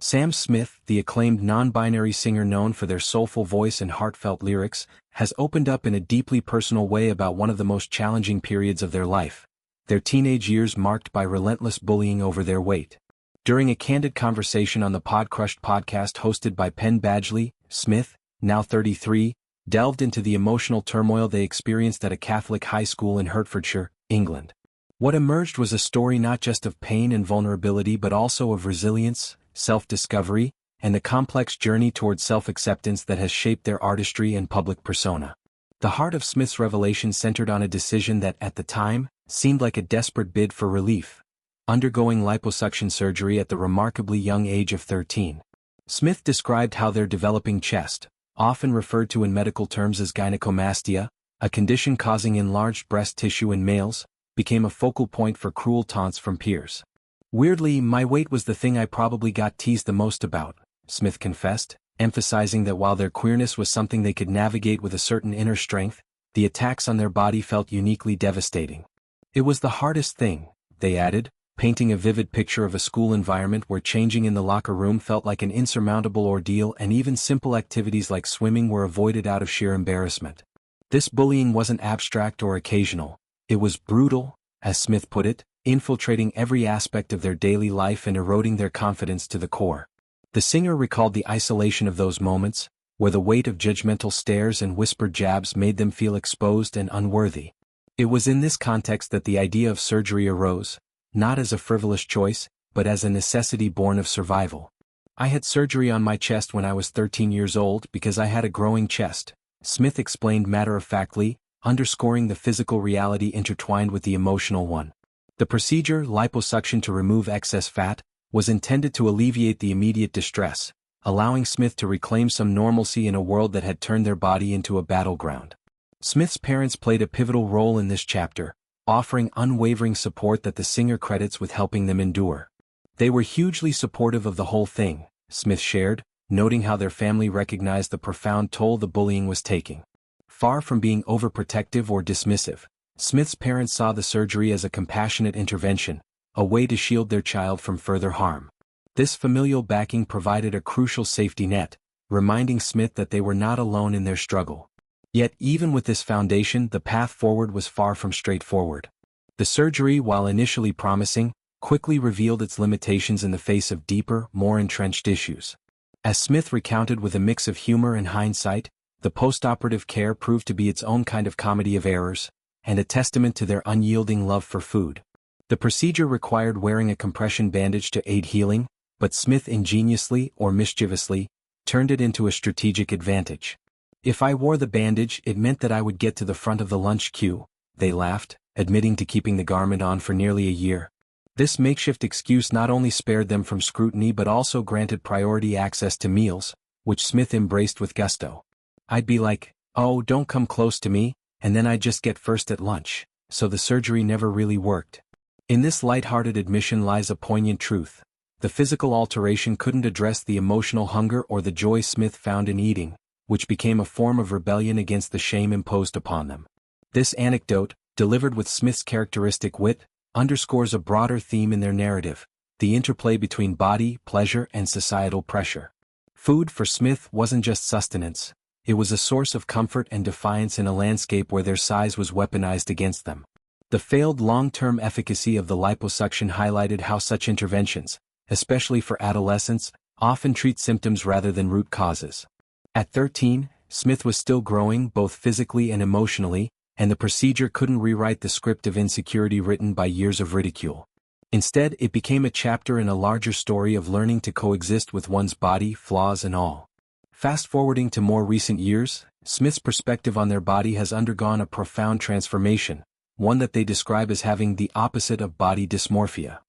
Sam Smith, the acclaimed non-binary singer known for their soulful voice and heartfelt lyrics, has opened up in a deeply personal way about one of the most challenging periods of their life, their teenage years marked by relentless bullying over their weight. During a candid conversation on the Podcrushed podcast hosted by Penn Badgley, Smith, now 33, delved into the emotional turmoil they experienced at a Catholic high school in Hertfordshire, England. What emerged was a story not just of pain and vulnerability but also of resilience, self-discovery, and the complex journey towards self-acceptance that has shaped their artistry and public persona. The heart of Smith's revelation centered on a decision that, at the time, seemed like a desperate bid for relief: undergoing liposuction surgery at the remarkably young age of 13. Smith described how their developing chest, often referred to in medical terms as gynecomastia, a condition causing enlarged breast tissue in males, became a focal point for cruel taunts from peers. "Weirdly, my weight was the thing I probably got teased the most about," Smith confessed, emphasizing that while their queerness was something they could navigate with a certain inner strength, the attacks on their body felt uniquely devastating. "It was the hardest thing," they added, painting a vivid picture of a school environment where changing in the locker room felt like an insurmountable ordeal and even simple activities like swimming were avoided out of sheer embarrassment. This bullying wasn't abstract or occasional. It was brutal, as Smith put it, infiltrating every aspect of their daily life and eroding their confidence to the core. The singer recalled the isolation of those moments, where the weight of judgmental stares and whispered jabs made them feel exposed and unworthy. It was in this context that the idea of surgery arose, not as a frivolous choice, but as a necessity born of survival. "I had surgery on my chest when I was 13 years old because I had a growing chest," Smith explained matter-of-factly, underscoring the physical reality intertwined with the emotional one. The procedure, liposuction to remove excess fat, was intended to alleviate the immediate distress, allowing Smith to reclaim some normalcy in a world that had turned their body into a battleground. Smith's parents played a pivotal role in this chapter, offering unwavering support that the singer credits with helping them endure. "They were hugely supportive of the whole thing," Smith shared, noting how their family recognized the profound toll the bullying was taking. Far from being overprotective or dismissive, Smith's parents saw the surgery as a compassionate intervention, a way to shield their child from further harm. This familial backing provided a crucial safety net, reminding Smith that they were not alone in their struggle. Yet even with this foundation, the path forward was far from straightforward. The surgery, while initially promising, quickly revealed its limitations in the face of deeper, more entrenched issues. As Smith recounted with a mix of humor and hindsight, the postoperative care proved to be its own kind of comedy of errors, and a testament to their unyielding love for food. The procedure required wearing a compression bandage to aid healing, but Smith ingeniously, or mischievously, turned it into a strategic advantage. "If I wore the bandage, it meant that I would get to the front of the lunch queue," they laughed, admitting to keeping the garment on for nearly a year. This makeshift excuse not only spared them from scrutiny but also granted priority access to meals, which Smith embraced with gusto. "I'd be like, 'Oh, don't come close to me,' and then I'd just get first at lunch, so the surgery never really worked." In this light-hearted admission lies a poignant truth. The physical alteration couldn't address the emotional hunger or the joy Smith found in eating, which became a form of rebellion against the shame imposed upon them. This anecdote, delivered with Smith's characteristic wit, underscores a broader theme in their narrative: the interplay between body, pleasure, and societal pressure. Food for Smith wasn't just sustenance. It was a source of comfort and defiance in a landscape where their size was weaponized against them. The failed long-term efficacy of the liposuction highlighted how such interventions, especially for adolescents, often treat symptoms rather than root causes. At 13, Smith was still growing both physically and emotionally, and the procedure couldn't rewrite the script of insecurity written by years of ridicule. Instead, it became a chapter in a larger story of learning to coexist with one's body, flaws and all. Fast-forwarding to more recent years, Smith's perspective on their body has undergone a profound transformation, one that they describe as having the opposite of body dysmorphia.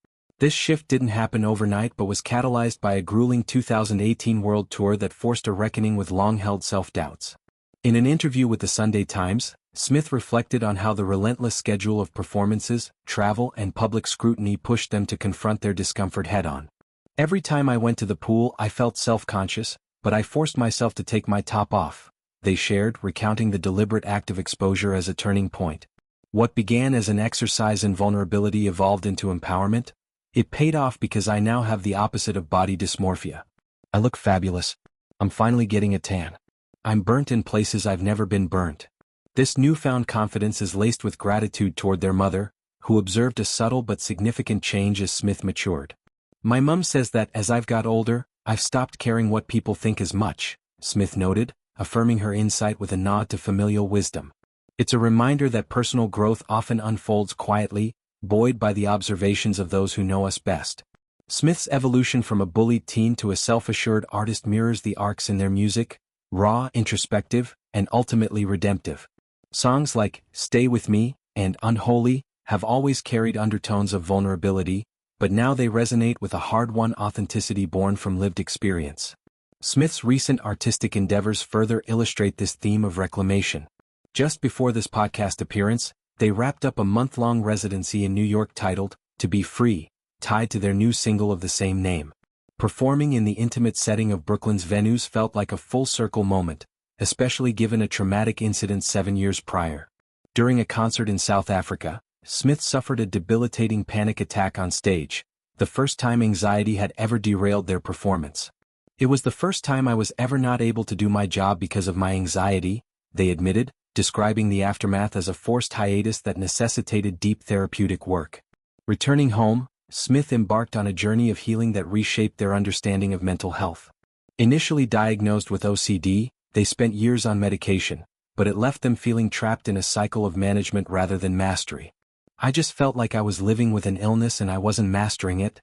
This shift didn't happen overnight but was catalyzed by a grueling 2018 world tour that forced a reckoning with long-held self-doubts. In an interview with the Sunday Times, Smith reflected on how the relentless schedule of performances, travel and public scrutiny pushed them to confront their discomfort head-on. "Every time I went to the pool I felt self-conscious, but I forced myself to take my top off," they shared, recounting the deliberate act of exposure as a turning point. What began as an exercise in vulnerability evolved into empowerment, It paid off because I now have the opposite of body dysmorphia. I look fabulous. I'm finally getting a tan. I'm burnt in places I've never been burnt. This newfound confidence is laced with gratitude toward their mother, who observed a subtle but significant change as Smith matured. My mum says that as I've got older, I've stopped caring what people think as much, Smith noted, affirming her insight with a nod to familial wisdom. It's a reminder that personal growth often unfolds quietly, buoyed by the observations of those who know us best. Smith's evolution from a bullied teen to a self-assured artist mirrors the arcs in their music, raw, introspective, and ultimately redemptive. Songs like Stay With Me and Unholy have always carried undertones of vulnerability, but now they resonate with a hard-won authenticity born from lived experience. Smith's recent artistic endeavors further illustrate this theme of reclamation. Just before this podcast appearance, they wrapped up a month-long residency in New York titled To Be Free, tied to their new single of the same name. Performing in the intimate setting of Brooklyn's venues felt like a full-circle moment, especially given a traumatic incident 7 years prior. During a concert in South Africa, Smith suffered a debilitating panic attack on stage, the first time anxiety had ever derailed their performance. It was the first time I was ever not able to do my job because of my anxiety, they admitted, describing the aftermath as a forced hiatus that necessitated deep therapeutic work. Returning home, Smith embarked on a journey of healing that reshaped their understanding of mental health. Initially diagnosed with OCD, they spent years on medication, but it left them feeling trapped in a cycle of management rather than mastery. I just felt like I was living with an illness and I wasn't mastering it,